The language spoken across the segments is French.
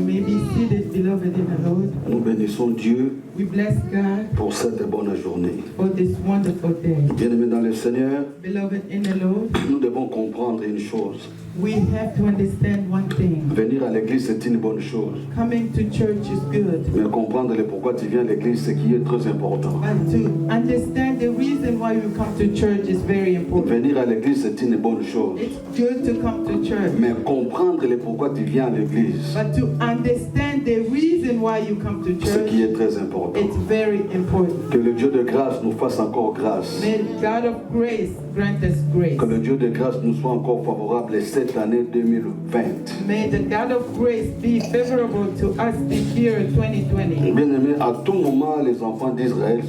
may be seated, beloved in the Lord. Nous bénissons Dieu We bless God pour cette bonne journée. for this wonderful day. Bien-aimés dans le Seigneur, Beloved in the Lord, nous devons comprendre une chose. we have to understand one thing. Venir à l'église, c'est une bonne chose. Coming to church is good. Mais comprendre le pourquoi tu viens à l'église, c'est qui est très important. But to understand the reason why you come to church is very important. Venir à l'église, c'est une bonne chose. It's good to come to church. Mais comprendre le pourquoi tu viens à l'église, But to understand the reason why you come to c'est qui church, est très important. it's very important. Que le Dieu de grâce nous fasse encore grâce. May God of grace grant us grace. Que le Dieu de grâce nous soit encore favorable cette année 2020. May the God of grace be favorable to us this year 2020. Bien aimé, à tout moment, les enfants d'Israël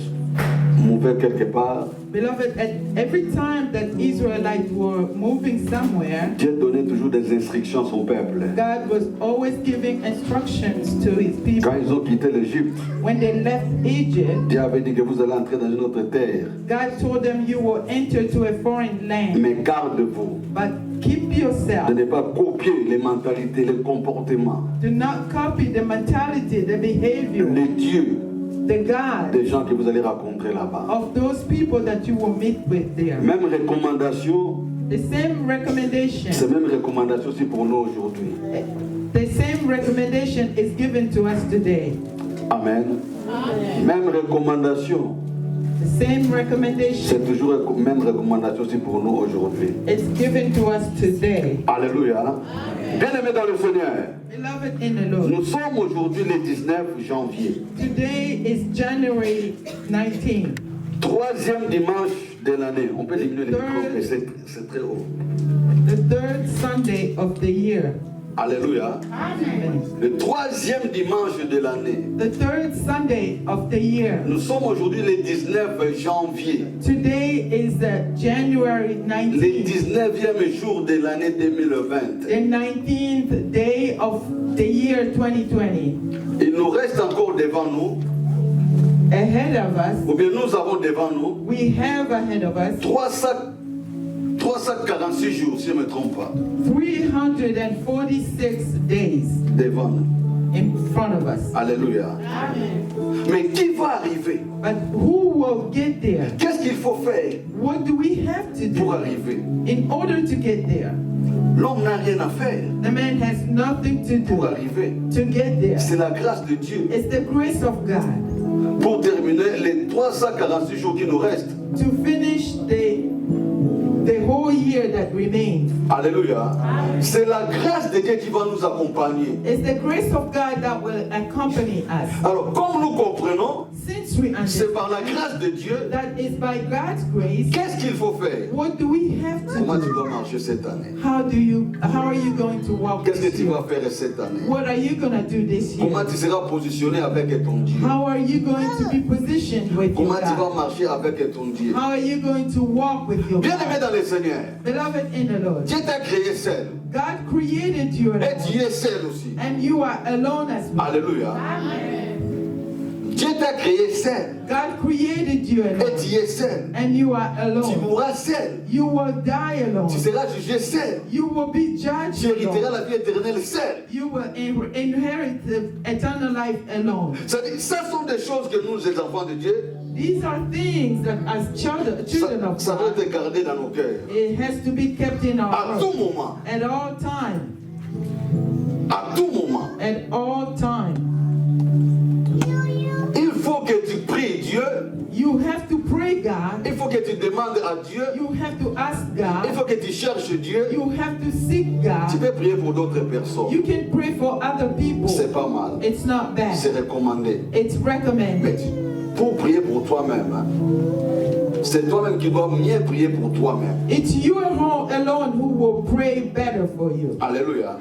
mouvaient quelque part. Beloved, at every time that Israelites were moving somewhere, Dieu donnait toujours des instructions à son peuple. God was always giving instructions to his people. Quand ils ont quitté l'Égypte, When they left Egypt, Dieu avait dit que vous allez entrer dans une autre terre. God told them you will enter to a foreign land, Mais garde-vous but keep de yourself. ne pas copier les mentalités, les comportements, Do not copy the mentality, the behavior, les dieux the God des gens que vous allez rencontrer là-bas. of those people that you will meet with there. Même recommandation, The same recommendation, c'est même recommandation aussi pour nous aujourd'hui. the same recommendation is given to us today. Amen. Même recommandation, The same recommendation c'est toujours même recommandation aussi pour nous aujourd'hui. is given to us today. Alléluia. Bien-aimés dans le Seigneur, Beloved in the Lord, nous sommes aujourd'hui le 19 janvier, today is January 19th, troisième dimanche de l'année. On peut diminuer les micros, mais c'est très haut. the third Sunday of the year. Alléluia. Le troisième dimanche de l'année. The third Sunday of the year. Nous sommes aujourd'hui le 19 janvier, Today is January le 19th, 19e jour de l'année 2020. the 19th day of the year 2020. Il nous reste encore devant nous, Ahead of us, ou bien nous avons devant nous, we have ahead of us 346 jours, si je ne me trompe pas, 346 days devant nous. in front of us. Alléluia. Mais qui va arriver? But who will get there? Qu'est-ce qu'il faut faire What do we have to pour do arriver? in order to get there? L'homme n'a rien à faire The man has nothing to pour do arriver. to get there. C'est la grâce de Dieu It's the grace of God pour terminer les 346 jours qui nous restent. to finish the whole year that remains. Alléluia. C'est la grâce de Dieu qui va nous accompagner. It's the grace of God that will accompany us. Alors, comme nous comprenons, Since we c'est par understand la grâce de Dieu. that is by God's grace, Qu'est-ce qu'il faut faire? what do we have to Comment tu do? dois marcher cette année? How are you going to walk Qu'est-ce que this tu year? vas faire cette année? What are you going to do this Comment year? tu seras positionné avec ton Dieu? How are you going to be positioned with your Comment tu vas God? marcher avec ton Dieu? How are you going to walk with your Bien-aimé God? dans le Seigneur, Beloved in the Lord, Dieu t'a créé seul. God created you Et tu alone, es seul aussi. and you are alone as well. Alléluia. Dieu t'a créé seul. God created you Et alone, tu es seul. and you are Tu alone. mourras seul. You will die alone. Tu seras jugé seul. You will be judged Tu hériteras alone. la vie éternelle seul. You will inherit the eternal life alone. C'est-à-dire, ça sont des choses que nous, les enfants de Dieu, These are things that as children of ça doit God, être gardé dans nos cœurs. it has to be kept in our À tout heart moment. at all time. À tout moment. At all time. Il faut que tu pries Dieu. You have to pray God. Il faut que tu demandes à Dieu. You have to ask Il God. faut que tu cherches Dieu. You have to seek Tu God. peux prier pour d'autres personnes. You can pray for other people. C'est pas mal. It's not C'est bad. recommandé. It's Mais recommended. pour prier pour toi-même, hein, c'est toi-même qui dois mieux prier pour toi-même. It's you alone who will pray better for you. Alléluia.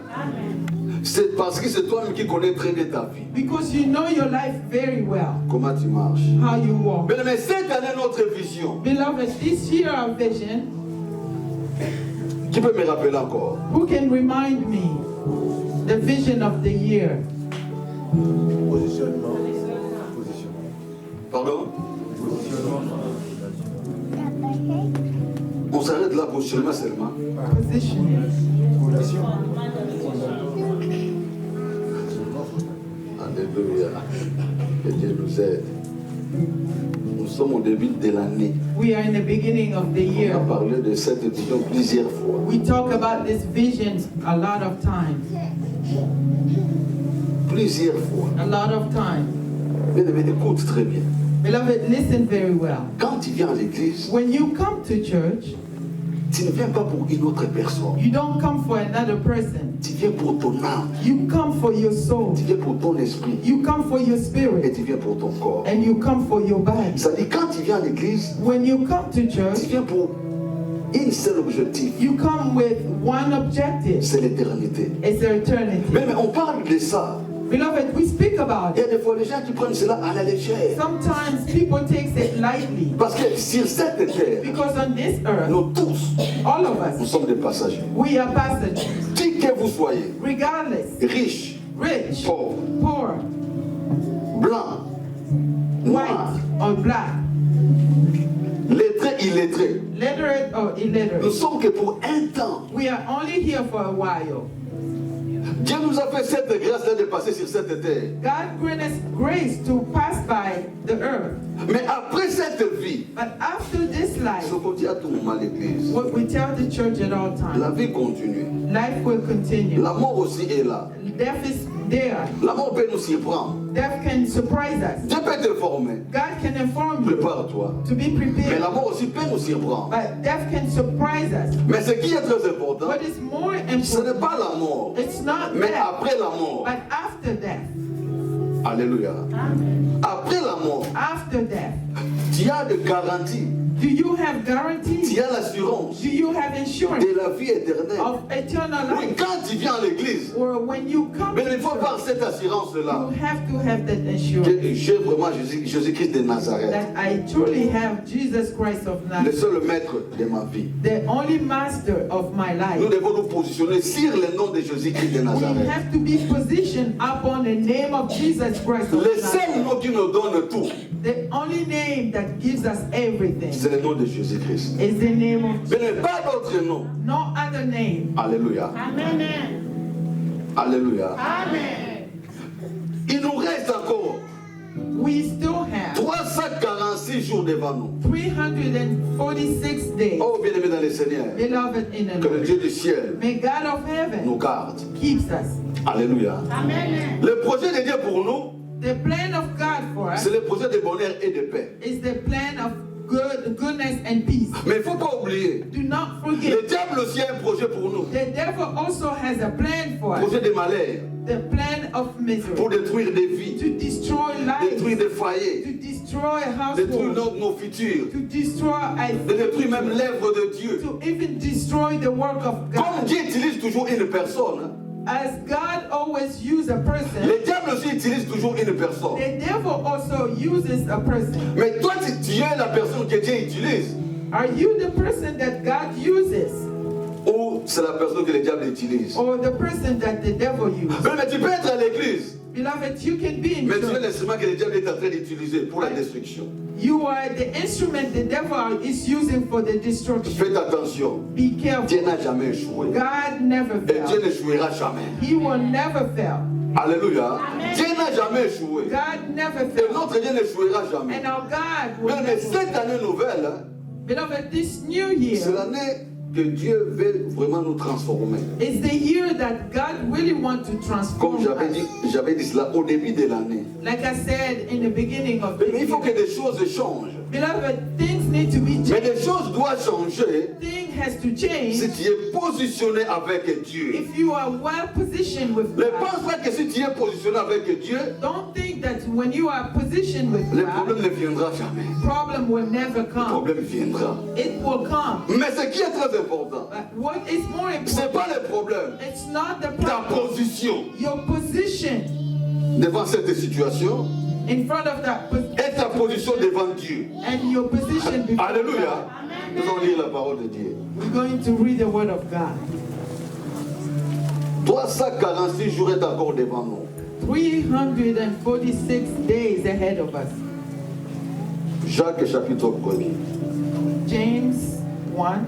C'est parce que c'est toi-même qui connais très bien ta vie. Because you know your life very well. Comment tu marches. How you walk. Mais cette année, notre vision. Beloved, this year our vision, Qui peut me rappeler encore? who can remind me the vision of the year? Positionnement. Pardon? Positionnement. On s'arrête là pour seulement seulement. Positioning. Fondation. Alléluia. Que Dieu nous aide. Nous sommes au début de l'année. We are in the beginning of the On year. a parlé de cette vision plusieurs fois. We talk about this vision a lot of times. Plusieurs fois. A lot of times. Bien-aimé, écoute très bien. Beloved, listen very well. Quand tu viens à l'église, When you come to church, tu ne viens pas pour une autre personne. you don't come for another person. Tu viens pour ton âme. You come for your soul. Tu viens pour ton esprit. You come for your Et spirit. tu viens pour ton corps. And you come for your body. C'est-à-dire, quand tu viens à l'église, When you come to tu church, viens pour un seul objectif. you come with one objective. C'est l'éternité. It's eternity. Mais on parle de ça. Beloved, we speak about Il y it. a des fois les gens qui prennent cela à la légère. Sometimes people take it lightly. Parce que sur cette terre, Because on this earth, nous tous, all of nous us, sommes des passagers. we are passengers. Qui que vous soyez, Regardless, riche, rich, pauvre, poor, blanc, noir, white, or black, lettré, illettré, literate or nous illiterate, sommes que pour un temps. we are only here for a while. Dieu nous a fait cette grâce-là de passer sur cette terre. God grant us grace to pass by the earth. Mais après cette vie, But after this life, ce qu'on dit à tout moment à l'église, what we tell the church at all la times, vie continue. life will continue. La mort aussi est là. Death is there. La mort peut nous surprendre. Death can surprise us. Dieu peut te former. God can inform you Prépare-toi. to be Mais prepared. la mort aussi peut nous surprendre. But death can surprise us. Mais ce qui est très important, What is more ce n'est important, pas la mort, it's not mais death, après la mort. but after death. Alléluia. Après la mort, After death. tu as de garantie, Do you have tu guarantees? as l'assurance Do you have insurance de la vie éternelle. of eternal Oui, life? quand tu viens à l'église, Or when you come mais to il faut avoir church, cette assurance-là. you have to have that assurance J'ai vraiment Jésus-Christ de Nazareth, that I truly have Jesus Christ of le Nazareth, seul maître de ma vie. the only master of my Nous life. devons nous positionner sur le nom de Jésus-Christ de We Nazareth. have to be positioned upon the name of Jesus Christ of Le seul Nazareth. nom qui nous donne tout, The only name that gives us everything c'est le nom de Jésus-Christ. is the name of Mais il n'y a pas d'autre nom. no other name. Alléluia. Amen. Alléluia. Amen. Il nous reste encore We still have 346 jours devant nous. 346 days. Oh, bien-aimés dans le Seigneur, Beloved in the que le Lord, Dieu du ciel may God of heaven nous garde. keeps us. Alléluia. Amen. Le projet de Dieu pour nous, The plan of God for us c'est le projet de bonheur et de paix. is the plan of goodness and peace. Mais il ne faut pas oublier, Do not le forget, diable aussi a un projet pour nous. the devil also has a plan for us. Projet de malheur, The plan of misery. pour détruire des vies, To destroy détruire lives. des foyers, To destroy détruire households. nos futurs, To destroy de détruire même l'œuvre de Dieu. to even destroy the work of Comme God. Dieu utilise toujours une personne, As God always uses a person, le diable aussi utilise toujours une personne. the devil also uses a person. Mais toi, tu es la personne que Dieu utilise. Are you the person that God uses Ou c'est la personne que le diable utilise. or the person that the devil uses? Mais tu peux être à l'église, Beloved, you can be in mais tu es church. l'instrument que le diable est en train d'utiliser pour la destruction. You are the instrument the devil is using for the destruction. Faites attention. Be Dieu careful. n'a jamais échoué. God never Et Dieu fails. n'échouera jamais. He will never fail. Alléluia. Dieu n'a jamais échoué. God never Et fails. notre Dieu n'échouera jamais. And our God will Mais never cette année nouvelle, Beloved, this new c'est year l'année que Dieu veut vraiment nous transformer. is the year that God really wants to transform Comme us. j'avais dit cela au début de l'année. Like I said in the beginning of the Mais il faut que year. des choses changent. Beloved, things need to be Mais changed. des choses doivent changer Thing has to si change tu es positionné avec Dieu. if you are well positioned with Ne God. pense pas que si tu es positionné avec Dieu, Don't think that when you are positioned with le God, problème ne viendra jamais. problem will never Le come. problème viendra. It will come. Mais ce qui est très important, But what is more ce n'est important, pas le problème. it's not the Ta problem. position Your position devant cette situation in front of that et ta position devant Dieu. and your position before Alléluia. God. Nous allons lire la parole de Dieu. We're going to read the word of God. 346 jours est encore devant nous. 346 days ahead of us. Jacques chapitre 1er. James 1.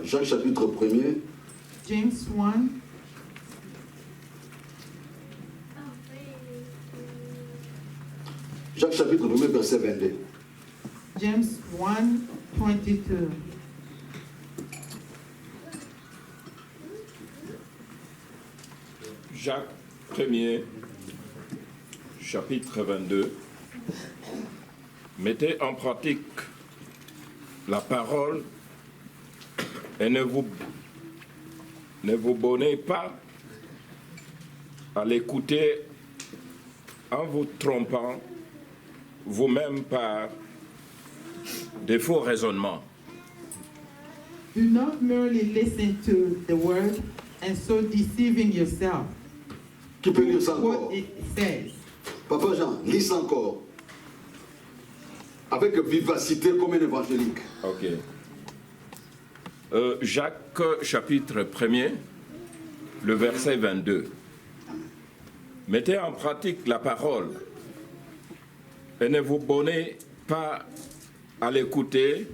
Jacques chapitre 1er. James 1, Jacques chapitre 1er, verset 22. James 1, 22. Jacques 1er, chapitre 22. Mettez en pratique la parole et ne vous bornez pas à l'écouter en vous trompant vous-même par de faux raisonnements. Do not merely listen to the word and so deceiving yourself. Qui peut lire ça encore? What it says. Papa Jean, lis ça encore. Avec vivacité comme un évangélique. Ok. Jacques chapitre 1er, le verset 22. Mettez en pratique la parole et ne vous bornez pas à l'écouter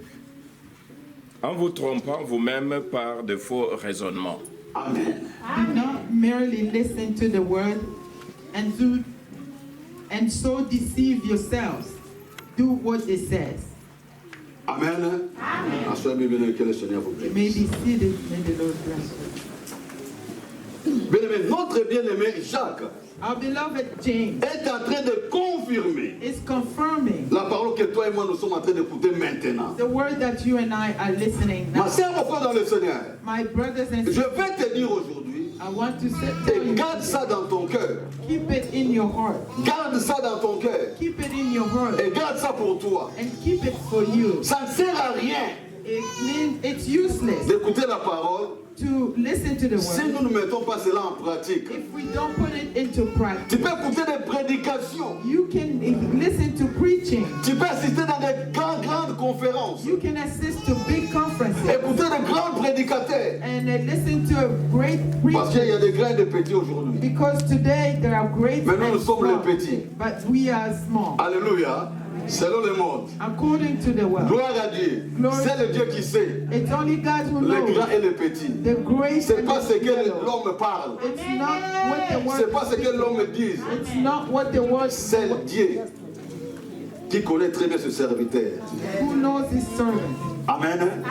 en vous trompant vous-même par de faux raisonnements. Amen. Do not merely listen to the word and so deceive yourselves. Do what it says. Amen. Amen. Assoyez bien que le Seigneur vous You may bénisse. be seated in the Lord bless you. Bien-aimé, notre bien-aimé Jacques Our beloved James est en train de confirmer is confirming la parole que toi et moi nous sommes en train d'écouter maintenant. the word that you and I are listening Ma now. sœur, mon frère dans le Seigneur, My brothers and je sisters, vais te dire aujourd'hui, I want to tell et you, garde ça dans ton cœur. keep it in your heart. Garde ça dans ton cœur. Keep it in your heart Et garde ça pour toi. and keep it for you. Ça ne sert à rien It means it's useless d'écouter la parole to listen to the si word nous ne mettons pas cela en pratique. if we don't put it into Tu practice. peux écouter des prédications. You can listen to preaching. Tu peux assister dans des grandes conférences. You can assist to big conferences Écouter de grands prédicateurs. and listen to a great Parce qu'il y preacher. a des grands et des petits aujourd'hui. Because today there are great Mais nous, and nous sommes small, les petits. but we are small. Alléluia. Selon le monde. According to the world, Gloire à Dieu. Glory. C'est le Dieu qui sait. it's only God who Les grands knows et les petits. the great C'est and pas ce the que little. l'homme parle. It's not what the C'est word pas ce que l'homme dit. It's not what the word C'est Dieu qui connaît très bien ce serviteur. who knows his servant. Amen.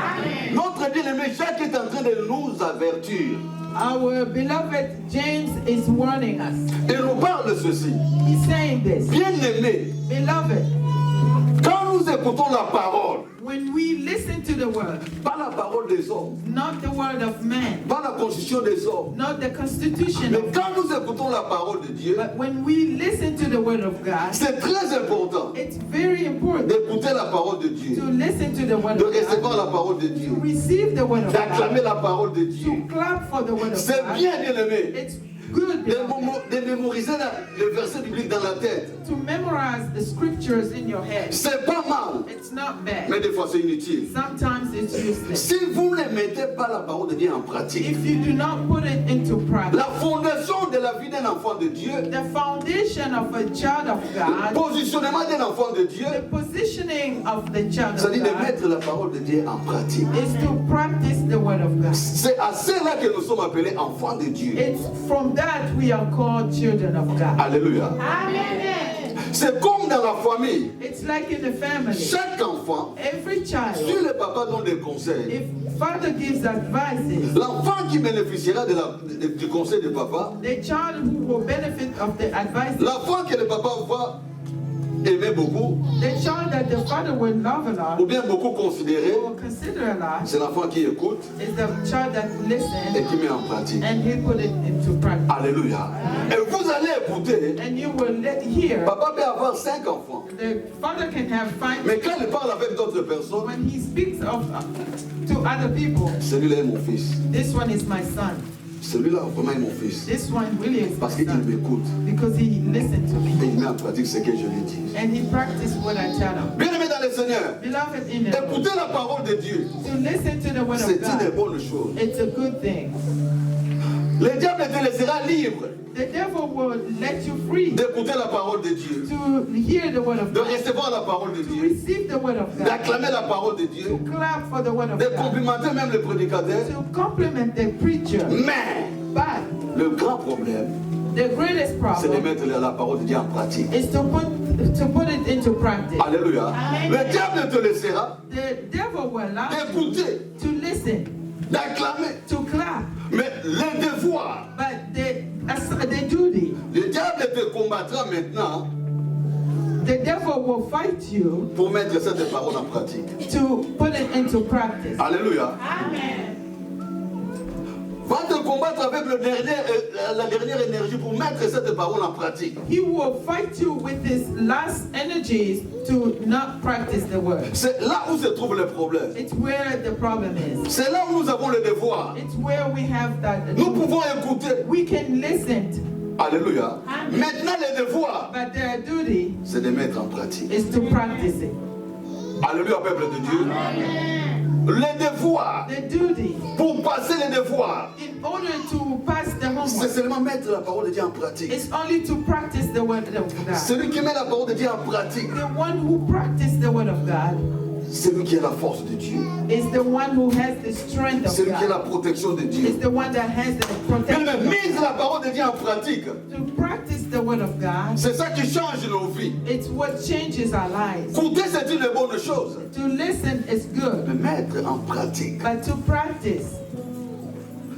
Notre bien-aimé Jacques est en train de nous avertir. Our beloved James is warning us. Il nous parle de ceci. He's saying this. Bien-aimé, Beloved, quand nous écoutons la parole, when we listen to the word, pas la parole des hommes, not the word of man, pas la constitution des hommes, not the constitution mais of quand nous écoutons la parole de Dieu, but when we listen to the word of God, c'est très important it's very important d'écouter la parole de Dieu, to listen to the word de of recevoir God, la parole de Dieu, to receive the word of d'acclamer God, la parole de Dieu. to clap for the word of C'est God. bien, bien-aimé, It's good, beloved, de mémoriser le verset biblique dans la tête. to memorize the scriptures in your head. C'est pas mal, It's not mais bad. des fois c'est inutile. Sometimes it's useless. Si vous ne mettez pas la parole de Dieu en pratique, If you do not put it into practice, la fondation de la vie d'un enfant de Dieu, the foundation of a child of le God, positionnement d'un enfant de Dieu, the positioning of the child of c'est-à-dire de God, mettre la parole de Dieu en pratique. is to practice the word of God. C'est à cela que nous sommes appelés enfants de Dieu. It's from that we are called children of God. Alléluia. Amen. C'est comme dans la famille. It's like in the family. Chaque enfant, Every si child, le papa donne des conseils, if father gives advices, l'enfant qui bénéficiera du conseil de papa, the child who will benefit of the advice, l'enfant que le papa va aimer beaucoup, the child that the father will love a ou lot, bien beaucoup considérer, or consider a lot, c'est l'enfant qui écoute is the child that et listens qui met en pratique. and he put it into practice. Alléluia. Et vous allez écouter, And you will hear, papa peut avoir 5 enfants, the father can have 5, mais quand il parle avec d'autres personnes, when he speaks of to other people, celui-là est mon fils. this one is my son. Celui-là vraiment est mon fils. This one really is my Parce qu'il son. m'écoute Because he listened to et me. il met en pratique ce que je lui dis. And he practiced what I tell him. Bien-aimé dans le Seigneur, Beloved in it, écouter la parole de Dieu, to listen to the word c'est of une God, bonne chose. it's a good thing. Le diable te laissera libre The devil will let you free d'écouter la parole de Dieu, to hear the word of de God, recevoir la parole de to Dieu, receive the word of God, d'acclamer la parole de Dieu, to clap for the word of de God, complimenter même le prédicateur. to compliment the preacher. Mais But le grand problème, the greatest c'est de problem mettre la parole de Dieu en pratique. is to put it into practice. Alléluia. Le diable te laissera The devil will allow you d'écouter, to listen, d'acclamer. to clap, Mais les devoirs, but the duty, le diable te combattra maintenant the devil will fight you pour mettre cette parole en pratique. to put it into practice. Alléluia. Amen. Va te combattre avec la dernière énergie pour mettre cette parole en pratique. He will fight you with his last energies to not practice the word. C'est là où se trouve le problème. It's where the problem is. C'est là où nous avons le devoir. It's where we have that. Nous pouvons écouter. We can listen, Alléluia. Maintenant, le devoir, but their duty c'est de mettre en pratique. is to practice it. Alléluia, peuple de Dieu. Le devoir, The duty, pour passer les devoirs, in order to pass the c'est homework, seulement mettre la parole de Dieu en pratique. is only to practice the word of God. Celui qui met la parole de Dieu en pratique, The one who practices the word of God c'est lui qui a la force de Dieu. is the one who has the strength of C'est lui qui a la God. protection de Is Dieu. the one that has the Mais protection. mise la parole de Dieu en pratique, To practice the word of God, c'est ça qui change nos vies. it's what changes our lives. Écouter, c'est une bonne chose. To listen is good, Mais mettre en pratique, but to practice,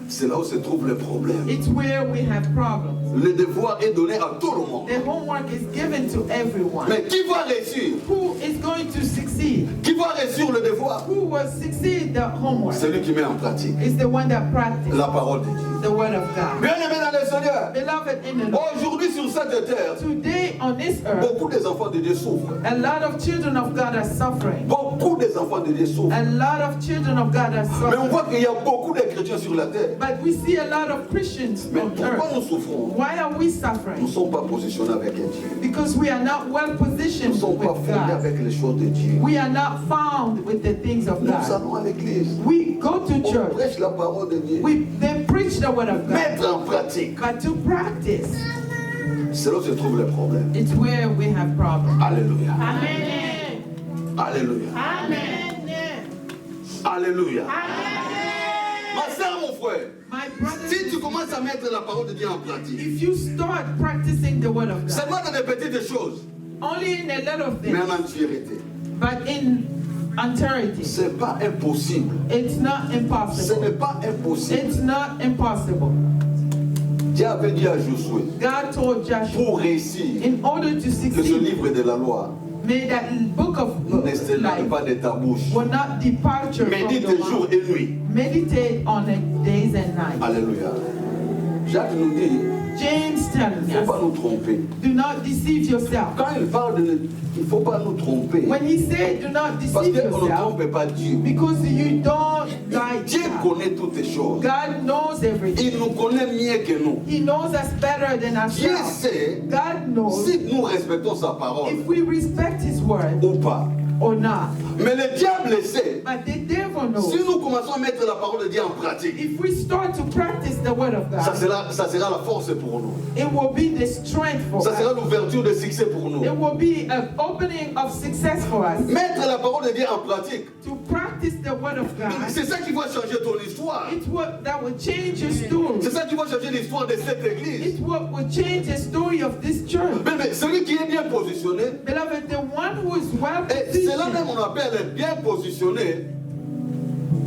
c'est là où se trouve le problème. it's where we have problems. Le devoir est donné à tout le monde. The homework is given to everyone. Mais qui va réussir? Who is going to succeed? Qui va réussir le devoir? Who will succeed the homework? Celui qui met en pratique Is the one that practices la parole de Dieu. the word of God. Bien-aimés dans le Seigneur, Beloved in the Lord, aujourd'hui sur cette terre, today on this earth, beaucoup des enfants de Dieu souffrent. a lot of children of God are suffering. Beaucoup des enfants de Dieu souffrent. A lot of children of God are Mais on suffering. voit qu'il y a beaucoup de chrétiens sur la terre. But we see a lot of Christians Mais on pourquoi earth. nous souffrons? Why are we Nous ne suffering? sommes pas positionnés avec Dieu. Because we are not well Nous ne positioned sommes pas with fondés God. avec les choses de Dieu. We are not found with the things of Nous God. allons à l'église. We go to On church. prêche la parole de Dieu. They preach the word of God. Mettre en pratique, But to practice, c'est là où se trouve le problème. it's where we have problems. Alléluia. Amen. Alléluia. Amen. Alléluia. Amen. Ma soeur, mon frère, My brothers, si tu commences à mettre la parole de Dieu en pratique, if you start practicing the word of God, seulement dans des petites choses, only in a little mais things, en entièreté, but in entirety, c'est pas impossible. it's not Ce impossible. n'est pas impossible. It's not impossible. Dieu avait dit à Josué, God told Joshua, pour réussir, in order to que ce succeed, livre de la loi may that book of ne s'éloigne life pas de ta bouche. will not depart from Médite your jour mouth. et nuit. Meditate on it days and nights. Alléluia. Jacques nous dit, James telling il ne faut pas us, nous tromper. do not deceive yourself. Quand il parle de... Il ne faut pas nous tromper. When he said, do not Parce deceive qu'on ne yourself, trompe pas Dieu. because you don't like Dieu God. connaît toutes les choses. God knows everything. Il nous connaît mieux que nous. He knows us better than Dieu ourselves. sait God knows si nous respectons sa parole if we respect his word ou pas. or not. Mais le diable sait, But the devil si knows. nous commençons à mettre la parole de Dieu en pratique, If we start to practice the word of ça God, sera la force pour nous. it will be the strength for Ça sera us. l'ouverture de succès pour nous. It will be an opening of success for us. Mettre la parole de Dieu en pratique, To practice the word of God, c'est ça qui va changer ton histoire. it's what that will change your story. C'est ça qui va changer l'histoire de cette église. It's what will change the story of this church. Mais celui qui est bien positionné, Beloved, the one who is well et c'est là même positioned, on appelle bien positionné,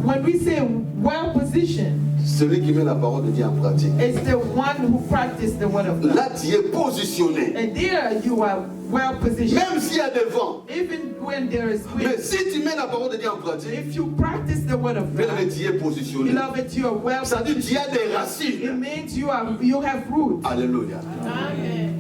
when we say well positioned, celui qui met la parole de Dieu en pratique. it's the one who practiced the word of God. Là, tu es positionné. And there you are well positioned. Même s'il y a des vents. Even when there is Mais wind, si tu mets la parole de Dieu en pratique, if you practice the word of God, tu es positionné. beloved, you are well Ça dit tu positioned. as des It racines. means you have roots. Alléluia. Amen.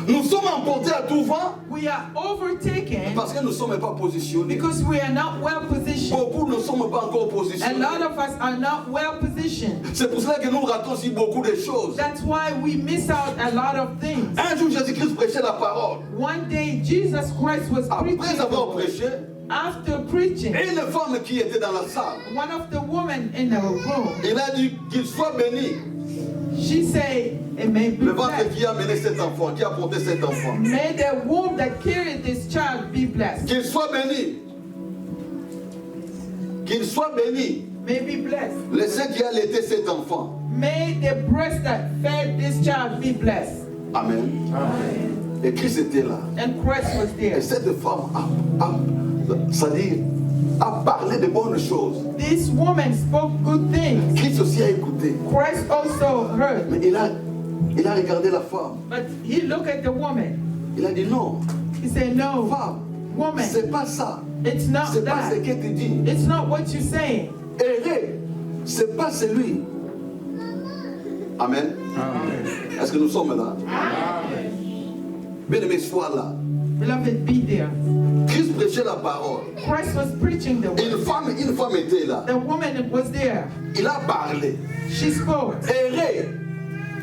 Nous sommes emportés à tout vent We are overtaken parce que nous ne sommes pas positionnés. because we are not well positioned. Beaucoup ne sommes pas encore A positionnés. lot of us are not well positioned. C'est pour cela que nous ratons aussi beaucoup de choses. That's why we miss out a lot of things. Un jour, Jésus-Christ prêchait la parole. One day Jesus Christ was preaching. Après the avoir word. prêché, After preaching, et une femme qui était dans la salle, one of the women in the room, il a dit qu'il soit béni she said, it may be Le ventre blessed. qui a amené cet enfant, qui a porté cet enfant. May the womb that carried this child be blessed. Qu'il soit béni. Qu'il soit béni. May be blessed. Le sein qui a allaité cet enfant. May the breast that fed this child be blessed. Amen. Et Christ était là. And Christ was there. Et cette femme a parlé de bonnes choses. This woman spoke good things. Christ aussi a écouté. Christ also heard. Mais il a regardé la femme. But he looked at the woman. Il a dit non, He said, no, femme, woman, c'est pas ça. it's not C'est pas ce that. que tu dis. It's not what you're saying. Erré, c'est pas celui. Amen. Est-ce que nous sommes là? Bien-aimé, sois là. Beloved, be there. Christ prêchait la parole. Christ was preaching the Une word. femme était là. The woman was there. Il a parlé. She spoke. Erré,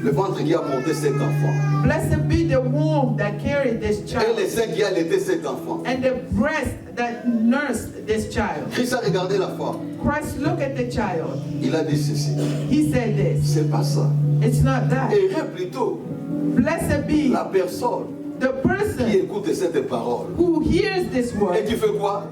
le ventre qui a porté cet enfant. Blessed be the womb that carried this Et child le sein qui a allaité cet enfant. and the breast that nursed this child. Christ a regardé la femme. Christ looked at the child. Il a dit ceci. He said this. C'est pas ça. It's not that. Erré plutôt Blessed be la personne the qui person écoute cette parole. who hears this Et word tu fais quoi?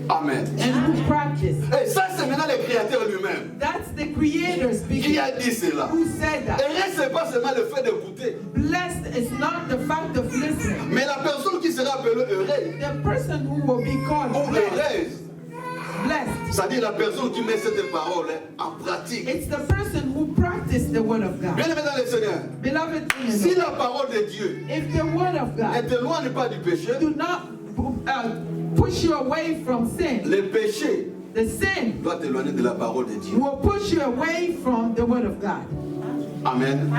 Amen. and who practice. Et ça, c'est maintenant le Créateur lui-même That's the Creator qui speaking. a dit cela. Who said that? Erré, c'est pas seulement le fait d'écouter, Blessed is not the fact of listening. mais la personne qui sera appelée heureuse The person who will be called ou blessed. heureuse, Blessed. c'est-à-dire la personne qui met cette parole en pratique. It's the person who practiced the word of God. Bien aimé dans le Seigneur, Beloved in the si Lord, la parole de Dieu if the word of ne God t'éloigne pas du péché, do not push you away from sin, le péché the sin doit t'éloigner de la parole de Dieu. will push you away from the word of God. Amen.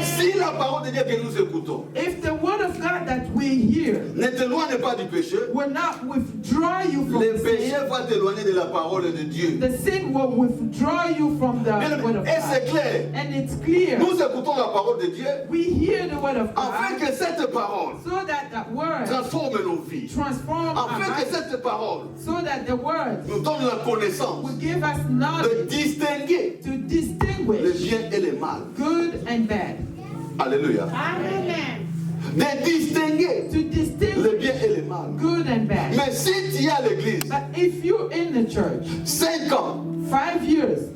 Si la parole de Dieu que nous écoutons If the word of God that we hear ne t'éloigne pas du péché, will not withdraw you from le péché sin, va t'éloigner de la parole de Dieu. the sin will withdraw you from the Bien word aimé, of et c'est God. clair. And it's clear. Nous écoutons la parole de Dieu We hear the word of afin God que cette parole so that that word transforme nos vies. transform our Afin que lives, cette parole so that the word nous donne la connaissance will give us de knowledge distinguer to le distinguish bien et le mal. good and bad. Alléluia. Amen. De distinguer To le distinguish bien et le mal. good and bad. Mais si tu es à l'église, But if you're in the church 5 ans, 5 years,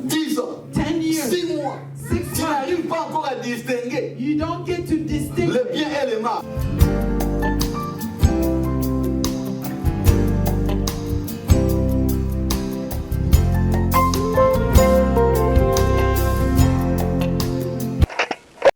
10 ans, 10 years, 6 mois, 6 tu months, n'arrives pas encore à distinguer you don't get to le distinguish bien et le mal.